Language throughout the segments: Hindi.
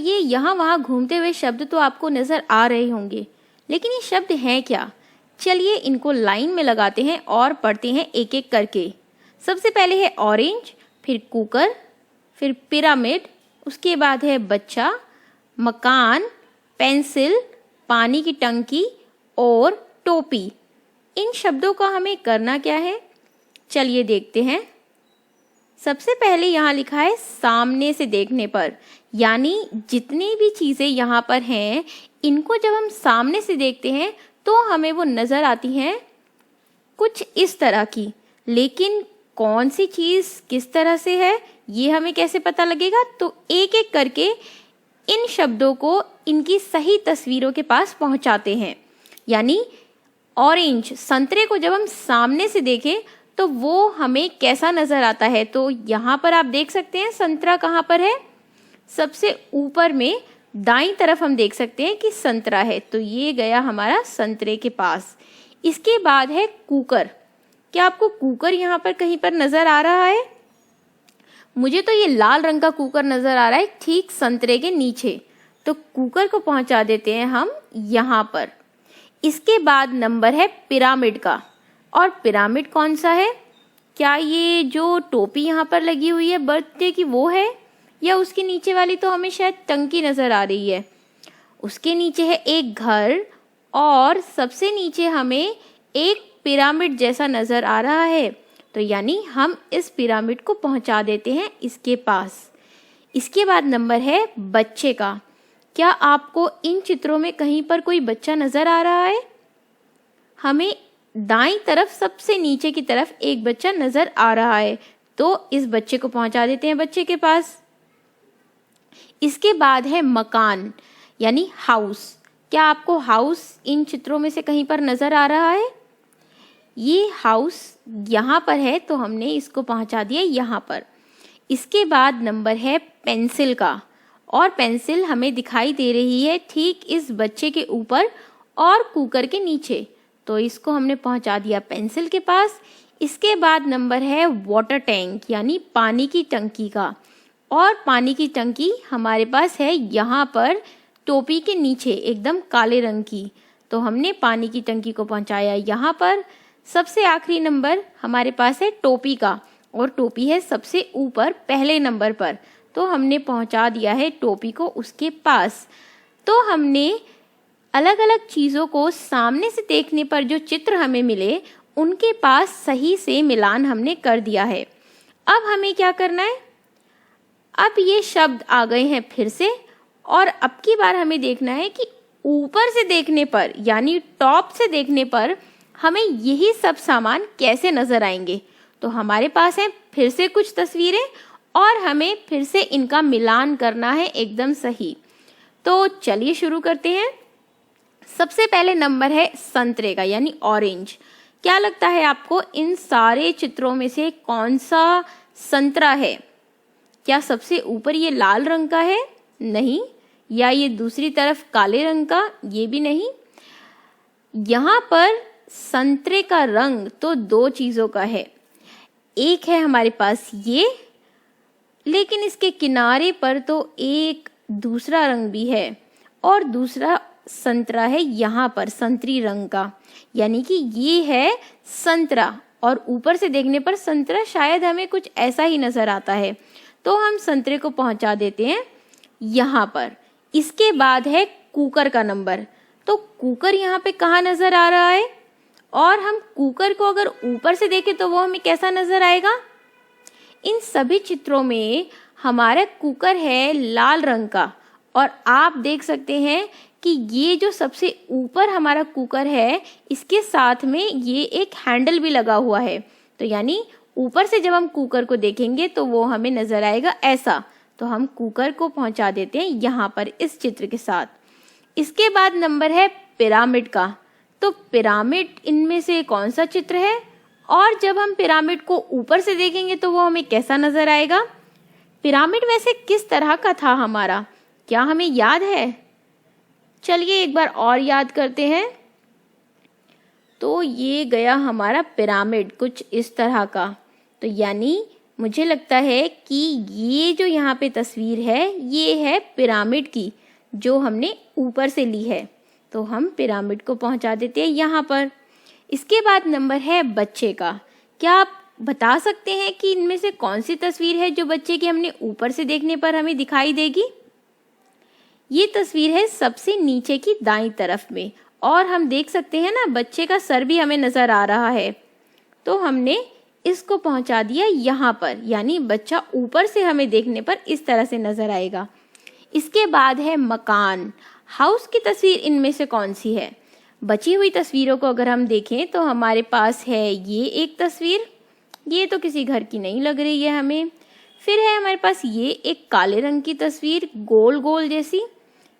ये यहाँ वहाँ घूमते हुए शब्द तो आपको नज़र आ रहे होंगे, लेकिन ये शब्द हैं क्या? चलिए इनको लाइन में लगाते हैं और पढ़ते हैं एक एक करके। सबसे पहले है ऑरेंज, फिर कुकर, फिर पिरामिड, उसके बाद है बच्चा, मकान, पेंसिल, पानी की टंकी और टोपी। इन शब्दों का हमें करना क्या है, चलिए देखते हैं। सबसे पहले यहाँ लिखा है सामने से देखने पर, यानी जितनी भी चीज़ें यहाँ पर हैं इनको जब हम सामने से देखते हैं तो हमें वो नज़र आती हैं कुछ इस तरह की। लेकिन कौन सी चीज़ किस तरह से है ये हमें कैसे पता लगेगा? तो एक एक करके इन शब्दों को इनकी सही तस्वीरों के पास पहुंचाते हैं। यानी ऑरेंज संतरे को जब हम सामने से देखें तो वो हमें कैसा नज़र आता है? तो यहाँ पर आप देख सकते हैं संतरा कहाँ पर है, सबसे ऊपर में दाईं तरफ हम देख सकते हैं कि संतरा है, तो ये गया हमारा संतरे के पास। इसके बाद है कुकर। क्या आपको कुकर यहाँ पर कहीं पर नज़र आ रहा है? मुझे तो ये लाल रंग का कुकर नज़र आ रहा है ठीक संतरे के नीचे, तो कुकर को पहुँचा देते हैं हम यहाँ पर। इसके बाद नंबर है पिरामिड का, और पिरामिड कौन सा है? क्या ये जो टोपी यहाँ पर लगी हुई है बर्थडे की वो है, या उसके नीचे वाली तो हमें शायद टंकी नज़र आ रही है। उसके नीचे है एक घर और सबसे नीचे हमें एक पिरामिड जैसा नज़र आ रहा है, तो यानी हम इस पिरामिड को पहुँचा देते हैं इसके पास। इसके बाद नंबर है बच्चे का। क्या आपको इन चित्रों में कहीं पर कोई बच्चा नज़र आ रहा है? हमें दाईं तरफ सबसे नीचे की तरफ एक बच्चा नज़र आ रहा है, तो इस बच्चे को पहुंचा देते हैं बच्चे के पास। इसके बाद है मकान यानी हाउस। क्या आपको हाउस इन चित्रों में से कहीं पर नज़र आ रहा है? ये हाउस यहाँ पर है, तो हमने इसको पहुंचा दिया यहाँ पर। इसके बाद नंबर है पेंसिल का, और पेंसिल हमें दिखाई दे रही है ठीक इस बच्चे के ऊपर और कुकर के नीचे, तो इसको हमने पहुंचा दिया पेंसिल के पास। इसके बाद नंबर है वाटर टैंक यानी पानी की टंकी का, और पानी की टंकी हमारे पास है यहाँ पर टोपी के नीचे एकदम काले रंग की, तो हमने पानी की टंकी को पहुंचाया यहाँ पर। सबसे आखिरी नंबर हमारे पास है टोपी का, और टोपी है सबसे ऊपर पहले नंबर पर, तो हमने पहुंचा दिया है टोपी को उसके पास। तो हमने अलग अलग चीज़ों को सामने से देखने पर जो चित्र हमें मिले उनके पास सही से मिलान हमने कर दिया है। अब हमें क्या करना है? अब ये शब्द आ गए हैं फिर से, और अब की बार हमें देखना है कि ऊपर से देखने पर यानी टॉप से देखने पर हमें यही सब सामान कैसे नज़र आएंगे। तो हमारे पास है फिर से कुछ तस्वीरें, और हमें फिर से इनका मिलान करना है एकदम सही। तो चलिए शुरू करते हैं। सबसे पहले नंबर है संतरे का यानी ऑरेंज। क्या लगता है आपको इन सारे चित्रों में से कौन सा संतरा है? क्या सबसे ऊपर ये लाल रंग का है? नहीं। या ये दूसरी तरफ काले रंग का? ये भी नहीं। यहाँ पर संतरे का रंग तो दो चीज़ों का है, एक है हमारे पास ये, लेकिन इसके किनारे पर तो एक दूसरा रंग भी है, और दूसरा संतरा है यहाँ पर संतरी रंग का, यानी कि ये है संतरा, और ऊपर से देखने पर संतरा शायद हमें कुछ ऐसा ही नज़र आता है, तो हम संतरे को पहुंचा देते हैं यहाँ पर। इसके बाद है कुकर का नंबर। तो कुकर यहाँ पे कहाँ नज़र आ रहा है? और हम कुकर को अगर ऊपर से देखें तो वो हमें कैसा नज़र आएगा? इन सभी चित्रों में हमारा कुकर है लाल रंग का, और आप देख सकते हैं कि ये जो सबसे ऊपर हमारा कुकर है इसके साथ में ये एक हैंडल भी लगा हुआ है, तो यानी ऊपर से जब हम कुकर को देखेंगे तो वो हमें नज़र आएगा ऐसा। तो हम कुकर को पहुंचा देते हैं यहाँ पर इस चित्र के साथ। इसके बाद नंबर है पिरामिड का। तो पिरामिड इनमें से कौन सा चित्र है? और जब हम पिरामिड को ऊपर से देखेंगे तो वो हमें कैसा नज़र आएगा? पिरामिड वैसे किस तरह का था हमारा, क्या हमें याद है? चलिए एक बार और याद करते हैं। तो ये गया हमारा पिरामिड कुछ इस तरह का, तो यानी मुझे लगता है कि ये जो यहाँ पे तस्वीर है ये है पिरामिड की, जो हमने ऊपर से ली है। तो हम पिरामिड को पहुंचा देते हैं यहाँ पर। इसके बाद नंबर है बच्चे का। क्या आप बता सकते हैं कि इनमें से कौन सी तस्वीर है जो बच्चे की हमने ऊपर से देखने पर हमें दिखाई देगी? ये तस्वीर है सबसे नीचे की दाईं तरफ में, और हम देख सकते हैं ना, बच्चे का सर भी हमें नजर आ रहा है। तो हमने इसको पहुंचा दिया यहाँ पर, यानी बच्चा ऊपर से हमें देखने पर इस तरह से नजर आएगा। इसके बाद है मकान, हाउस की तस्वीर इनमें से कौन सी है? बची हुई तस्वीरों को अगर हम देखें तो हमारे पास है ये एक तस्वीर, ये तो किसी घर की नहीं लग रही है हमें। फिर है हमारे पास ये एक काले रंग की तस्वीर गोल गोल जैसी,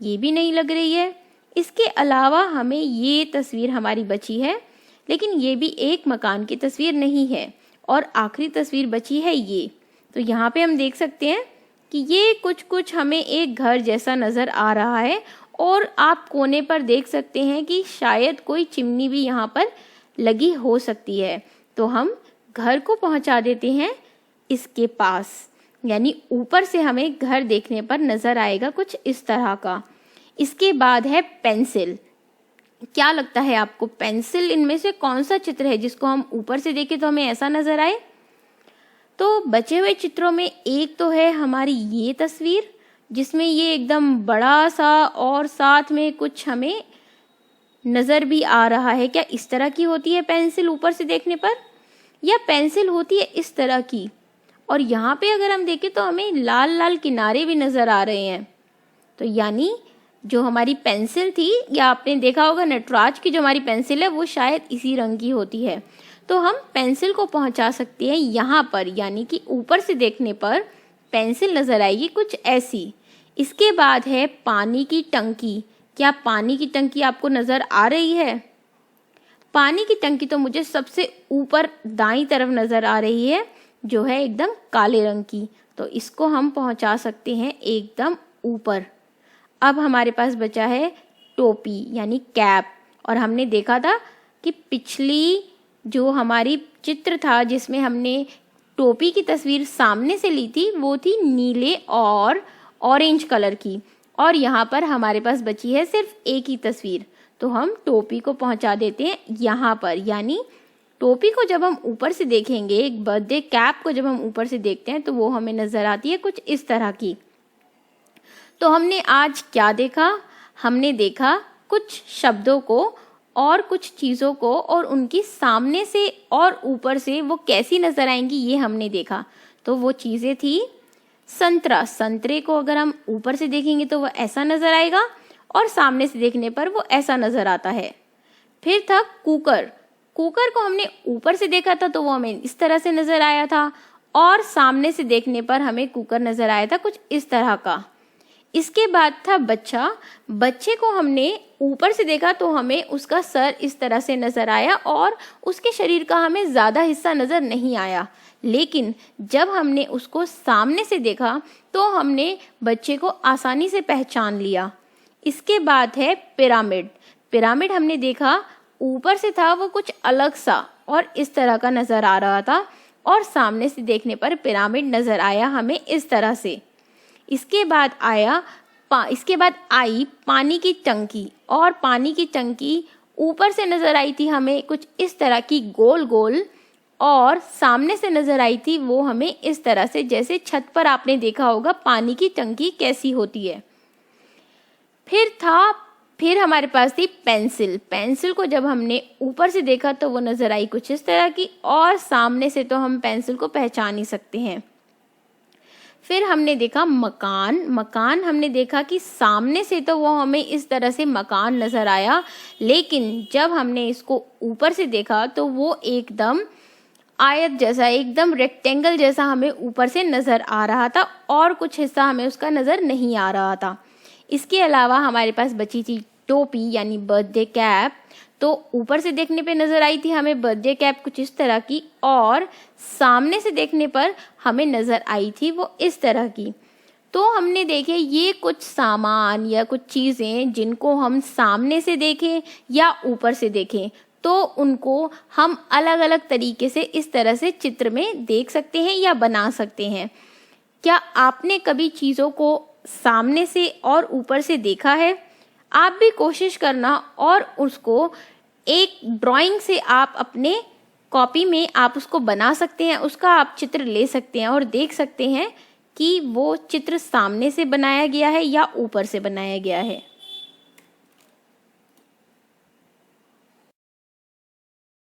ये भी नहीं लग रही है। इसके अलावा हमें ये तस्वीर हमारी बची है, लेकिन ये भी एक मकान की तस्वीर नहीं है। और आखिरी तस्वीर बची है ये। तो यहाँ पे हम देख सकते हैं कि ये कुछ हमें एक घर जैसा नज़र आ रहा है, और आप कोने पर देख सकते हैं कि शायद कोई चिमनी भी यहाँ पर लगी हो सकती है। तो हम घर को पहुँचा देते हैं इसके पास, यानी ऊपर से हमें घर देखने पर नज़र आएगा कुछ इस तरह का। इसके बाद है पेंसिल। क्या लगता है आपको, पेंसिल इनमें से कौन सा चित्र है जिसको हम ऊपर से देखें तो हमें ऐसा नजर आए? तो बचे हुए चित्रों में एक तो है हमारी ये तस्वीर, जिसमें ये एकदम बड़ा सा और साथ में कुछ हमें नजर भी आ रहा है। क्या इस तरह की होती है पेंसिल ऊपर से देखने पर, या पेंसिल होती है इस तरह की? और यहाँ पे अगर हम देखें तो हमें लाल लाल किनारे भी नजर आ रहे हैं। तो यानी जो हमारी पेंसिल थी, या आपने देखा होगा नटराज की जो हमारी पेंसिल है वो शायद इसी रंग की होती है। तो हम पेंसिल को पहुंचा सकते हैं यहाँ पर, यानी कि ऊपर से देखने पर पेंसिल नजर आएगी कुछ ऐसी। इसके बाद है पानी की टंकी। क्या पानी की टंकी आपको नजर आ रही है? पानी की टंकी तो मुझे सबसे ऊपर दाईं तरफ नजर आ रही है, जो है एकदम काले रंग की। तो इसको हम पहुंचा सकते हैं एकदम ऊपर। अब हमारे पास बचा है टोपी यानी कैप, और हमने देखा था कि पिछली जो हमारी चित्र था जिसमें हमने टोपी की तस्वीर सामने से ली थी वो थी नीले और ऑरेंज कलर की, और यहाँ पर हमारे पास बची है सिर्फ एक ही तस्वीर। तो हम टोपी को पहुँचा देते हैं यहाँ पर, यानी टोपी को जब हम ऊपर से देखेंगे, एक बर्थडे कैप को जब हम ऊपर से देखते हैं तो वो हमें नजर आती है कुछ इस तरह की। तो हमने आज क्या देखा? हमने देखा कुछ शब्दों को और कुछ चीज़ों को, और उनकी सामने से और ऊपर से वो कैसी नज़र आएंगी ये हमने देखा। तो वो चीज़ें थी संतरा। संतरे को अगर हम ऊपर से देखेंगे तो वो ऐसा नज़र आएगा, और सामने से देखने पर वो ऐसा नज़र आता है। फिर था कुकर। कुकर को हमने ऊपर से देखा था तो वो हमें इस तरह से नज़र आया था, और सामने से देखने पर हमें कुकर नज़र आया था कुछ इस तरह का। इसके बाद था बच्चा। बच्चे को हमने ऊपर से देखा तो हमें उसका सर इस तरह से नजर आया, और उसके शरीर का हमें ज़्यादा हिस्सा नजर नहीं आया। लेकिन जब हमने उसको सामने से देखा तो हमने बच्चे को आसानी से पहचान लिया। इसके बाद है पिरामिड। पिरामिड हमने देखा ऊपर से था वो कुछ अलग सा और इस तरह का नजर आ रहा था, और सामने से देखने पर पिरामिड नजर आया हमें इस तरह से। इसके बाद आई पानी की टंकी, और पानी की टंकी ऊपर से नजर आई थी हमें कुछ इस तरह की गोल गोल, और सामने से नजर आई थी वो हमें इस तरह से, जैसे छत पर आपने देखा होगा पानी की टंकी कैसी होती है। फिर हमारे पास थी पेंसिल। पेंसिल को जब हमने ऊपर से देखा तो वो नजर आई कुछ इस तरह की, और सामने से तो हम पेंसिल को पहचान ही सकते हैं। फिर हमने देखा मकान। मकान हमने देखा कि सामने से तो वो हमें इस तरह से मकान नजर आया, लेकिन जब हमने इसको ऊपर से देखा तो वो एकदम आयत जैसा, एकदम रेक्टेंगल जैसा हमें ऊपर से नजर आ रहा था, और कुछ हिस्सा हमें उसका नजर नहीं आ रहा था। इसके अलावा हमारे पास बची थी टोपी यानी बर्थडे कैप। तो ऊपर से देखने पे नजर आई थी हमें बर्थडे कैप कुछ इस तरह की, और सामने से देखने पर हमें नजर आई थी वो इस तरह की। तो हमने देखे ये कुछ सामान या कुछ चीज़ें जिनको हम सामने से देखें या ऊपर से देखें तो उनको हम अलग अलग तरीके से इस तरह से चित्र में देख सकते हैं या बना सकते हैं। क्या आपने कभी चीज़ों को सामने से और ऊपर से देखा है? आप भी कोशिश करना और उसको एक ड्राइंग से आप अपने कॉपी में आप उसको बना सकते हैं, उसका आप चित्र ले सकते हैं और देख सकते हैं कि वो चित्र सामने से बनाया गया है या ऊपर से बनाया गया है।